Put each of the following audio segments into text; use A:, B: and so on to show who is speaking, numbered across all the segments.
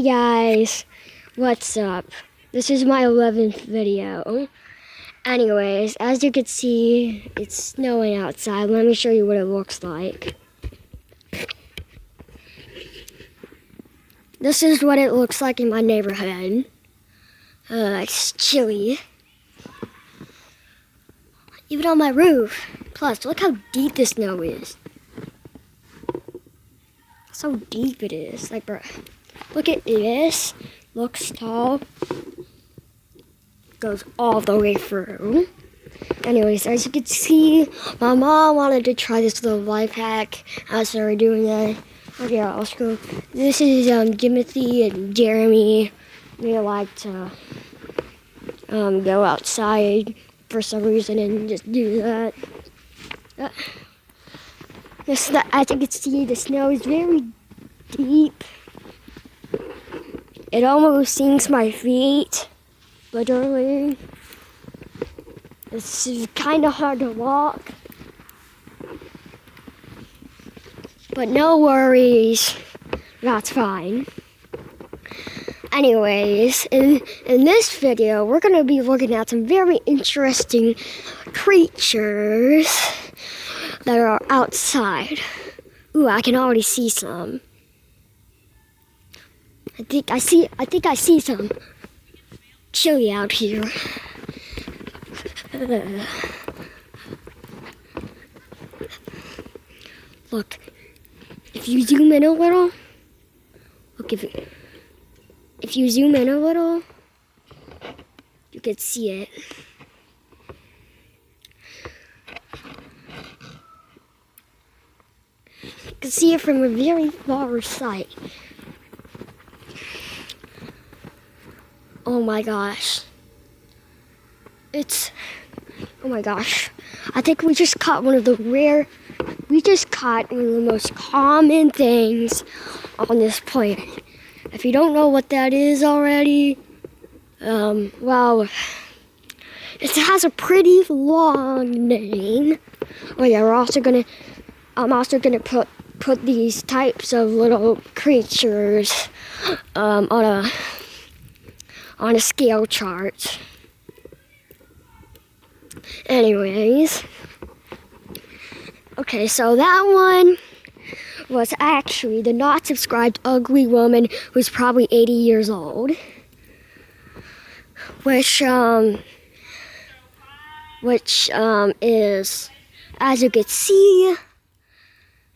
A: Hey guys, what's up? This is my 11th video. Anyways, as you can see, it's snowing outside. Let me show you what it looks like. This is what it looks like in my neighborhood. It's chilly. Even on my roof. Plus, look how deep the snow is. So deep it is. Like, bro, look at this. Looks tall. Goes all the way through. Anyways, as you can see, my mom wanted to try this little life hack. I started doing that. Okay, I'll go. This is Timothy and Jeremy. They like to go outside for some reason and just do that. As you can see, the snow is very deep. It almost sinks my feet, literally. It's kind of hard to walk. But no worries, that's fine. Anyways, in this video, we're going to be looking at some very interesting creatures that are outside. Ooh, I can already see some. I think I see some chili out here. Look, if you zoom in a little, look, if you zoom in a little, you can see it. You can see it from a very far sight. Oh my gosh. Oh my gosh. I think we just caught one of the most common things on this planet. If you don't know what that is already, well, it has a pretty long name. Oh yeah, I'm also gonna put these types of little creatures on a scale chart. Anyways, okay, so that one was actually the not subscribed ugly woman who's probably 80 years old, which is, as you can see,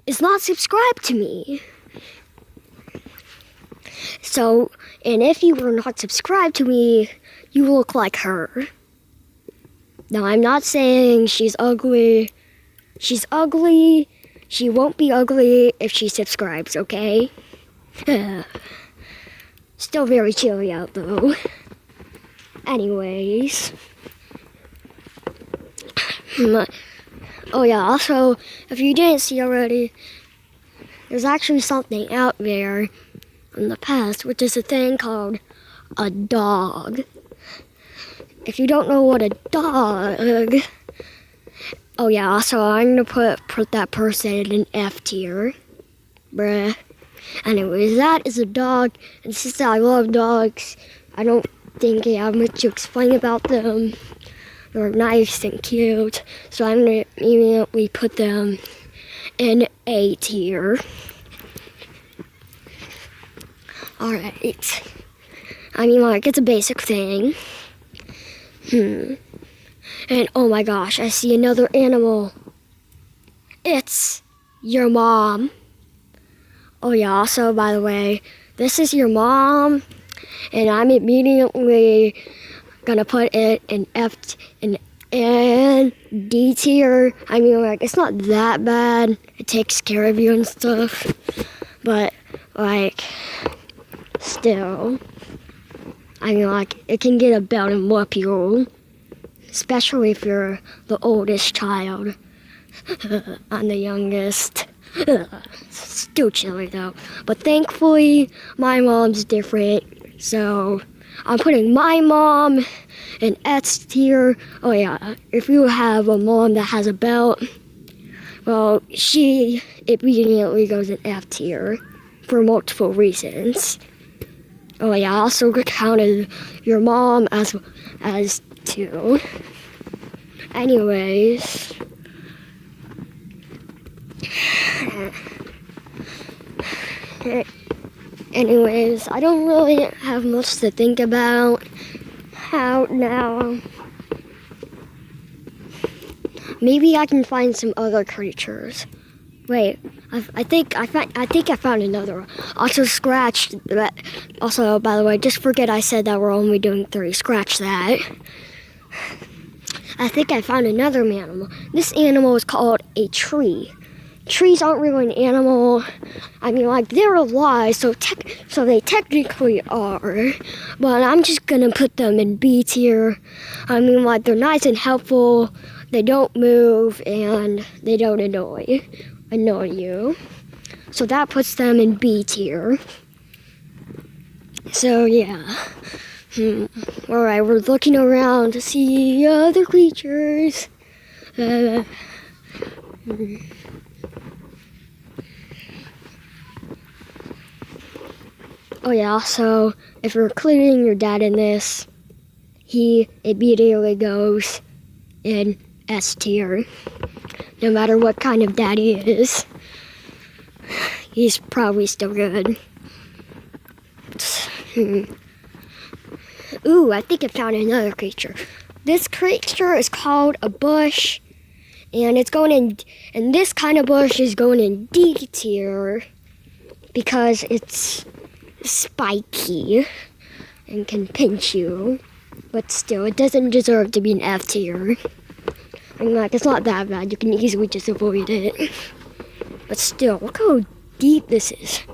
A: is not subscribed to me. So, and if you were not subscribed to me, you look like her. Now, I'm not saying she's ugly. She's ugly. She won't be ugly if she subscribes, okay? Still very chilly out, though. Anyways. Oh, yeah, also, if you didn't see already, there's actually something out there in the past, which is a thing called a dog. If you don't know what a dog, oh yeah, also I'm gonna put that person in an F tier, bruh. Anyways, that is a dog, and since I love dogs, I don't think I have much to explain about them. They're nice and cute, so I'm gonna immediately put them in A tier. Alright. I mean, like, it's a basic thing. And oh my gosh, I see another animal. It's your mom. Oh yeah, also, by the way, this is your mom, and I'm immediately gonna put it in D tier. I mean, like, it's not that bad. It takes care of you and stuff, but, like, still, I mean, like, it can get about and whoop you, especially if you're the oldest child. I'm the youngest. Still chilly though, but thankfully my mom's different, so I'm putting my mom in S tier. Oh yeah, if you have a mom that has a belt, well, she immediately goes in F tier for multiple reasons. Oh yeah, I also counted your mom as 2. Anyways. Anyways, I don't really have much to think about out now. Maybe I can find some other creatures. Wait, I think I found another one. Also scratch that. Also, by the way, just forget I said that we're only doing 3. Scratch that. I think I found another animal. This animal is called a tree. Trees aren't really an animal. I mean, like, they're alive, so they technically are. But I'm just gonna put them in B tier. I mean, like, they're nice and helpful. They don't move, and they don't annoy you. So that puts them in B tier. So, yeah. Alright, we're looking around to see other creatures. Oh yeah, so if you're including your dad in this, he immediately goes in S tier. No matter what kind of dad he is, he's probably still good. Ooh, I think I found another creature. This creature is called a bush, and it's going in, and this kind of bush is going in D tier because it's spiky and can pinch you, but still, it doesn't deserve to be an F tier. I mean, like, it's not that bad. You can easily just avoid it. But still, look how deep this is.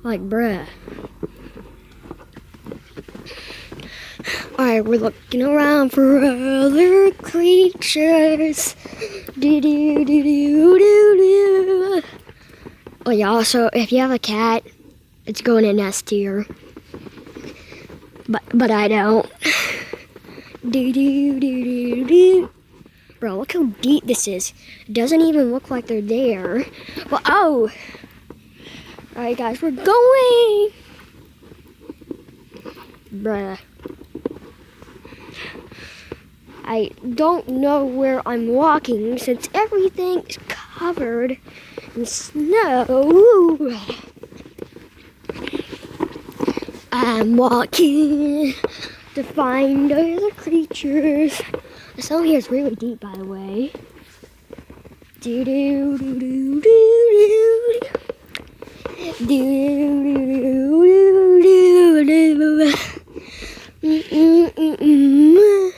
A: Like, bruh. Alright, we're looking around for other creatures. Do-do-do-do-do-do. Oh yeah, also, if you have a cat, it's going in S tier. But I don't. Do-do-do-do-do. Bro, look how deep this is. It doesn't even look like they're there. Well, oh! Alright guys, we're going! Bruh. I don't know where I'm walking since everything's covered in snow. I'm walking to find other creatures. The snow here is really deep, by the way. Do do do do do do do do do.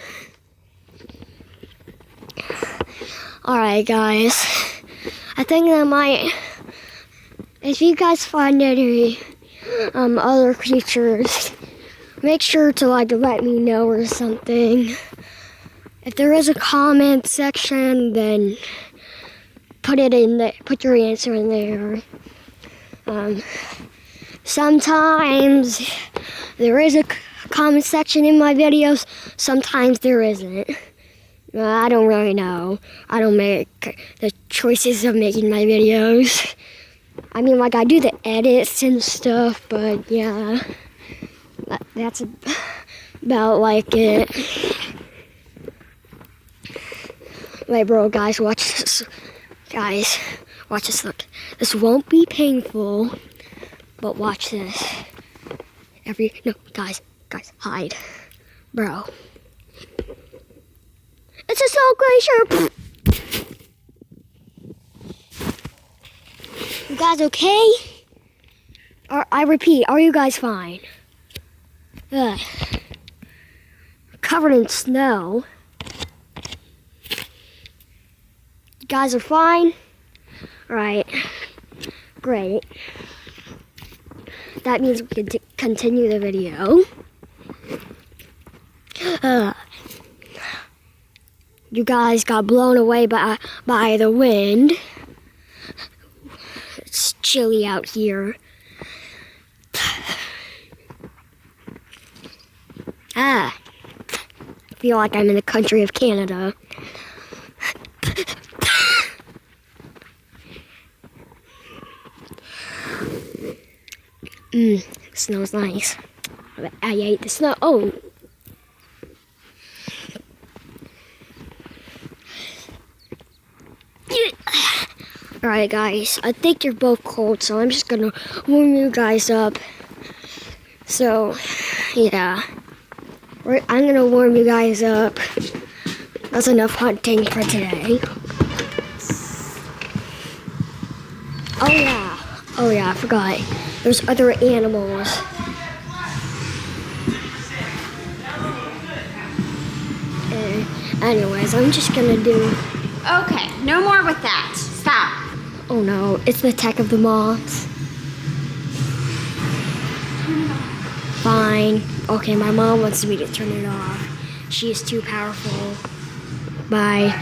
A: Alright guys, I think that might, if you guys find any other creatures, make sure to like let me know or something. If there is a comment section, then put it in there, put your answer in there. Sometimes there is a comment section in my videos, sometimes there isn't. I don't really know. I don't make the choices of making my videos. I mean, like, I do the edits and stuff, but yeah, that's about like it. Wait, bro, guys, watch this. Guys, watch this, look. This won't be painful, but watch this. No, guys, hide. Bro. It's a snow glacier! You guys okay? I repeat, are you guys fine? Ugh. Covered in snow. You guys are fine? Right. Great. That means we can continue the video. You guys got blown away by the wind. It's chilly out here. I feel like I'm in the country of Canada. Snow's nice. I hate the snow. Oh. Alright guys, I think you're both cold, so I'm just gonna warm you guys up. So, yeah. I'm gonna warm you guys up. That's enough hunting for today. Oh yeah, I forgot. There's other animals. Anyways, I'm just gonna do...
B: Okay, no more with that. Stop.
A: Oh no, it's the attack of the moths. Fine. Okay, my mom wants me to turn it off. She is too powerful. Bye.